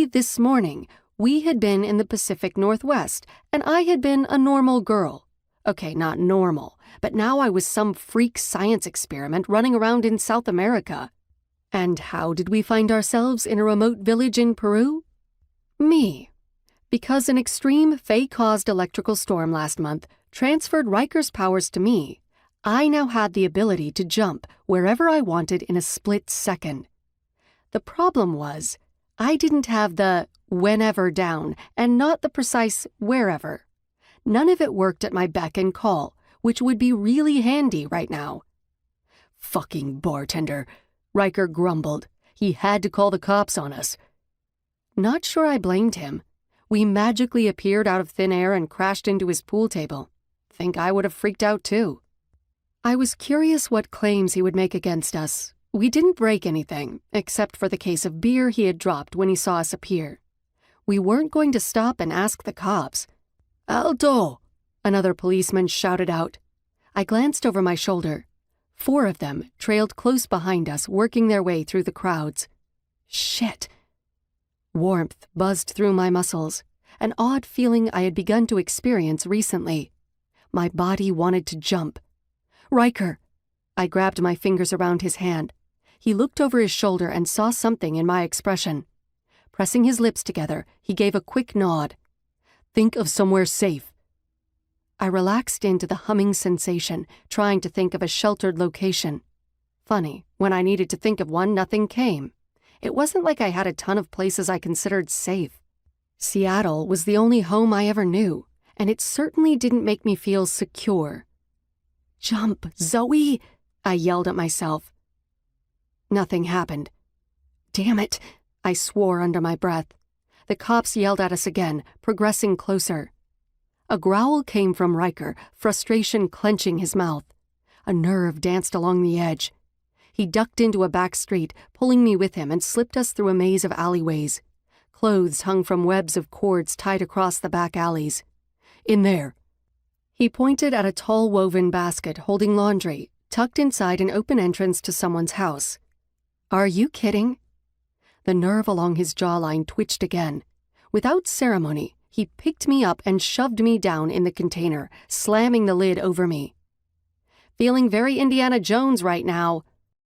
Maybe this morning we had been in the Pacific Northwest and I had been a normal girl. Okay, not normal, but now I was some freak science experiment running around in South America. And how did we find ourselves in a remote village in Peru? Me. Because an extreme Fae-caused electrical storm last month transferred Ryker's powers to me, I now had the ability to jump wherever I wanted in a split second. The problem was, I didn't have the whenever down and not the precise wherever. None of it worked at my beck and call, which would be really handy right now. Fucking bartender, Ryker grumbled. He had to call the cops on us. Not sure I blamed him. We magically appeared out of thin air and crashed into his pool table. Think I would have freaked out too. I was curious what claims he would make against us. We didn't break anything, except for the case of beer he had dropped when he saw us appear. We weren't going to stop and ask the cops. "Alto!" another policeman shouted out. I glanced over my shoulder. 4 of them trailed close behind us, working their way through the crowds. Shit. Warmth buzzed through my muscles, an odd feeling I had begun to experience recently. My body wanted to jump. "Ryker!" I grabbed my fingers around his hand. He looked over his shoulder and saw something in my expression. Pressing his lips together, he gave a quick nod. "Think of somewhere safe." I relaxed into the humming sensation, trying to think of a sheltered location. Funny, when I needed to think of one, nothing came. It wasn't like I had a ton of places I considered safe. Seattle was the only home I ever knew, and it certainly didn't make me feel secure. "Jump, Zoey!" I yelled at myself. Nothing happened. Damn it, I swore under my breath. The cops yelled at us again, progressing closer. A growl came from Ryker, frustration clenching his mouth. A nerve danced along the edge. He ducked into a back street, pulling me with him, and slipped us through a maze of alleyways. Clothes hung from webs of cords tied across the back alleys. "In there." He pointed at a tall woven basket holding laundry, tucked inside an open entrance to someone's house. "Are you kidding?" The nerve along his jawline twitched again. Without ceremony, he picked me up and shoved me down in the container, slamming the lid over me. "Feeling very Indiana Jones right now,"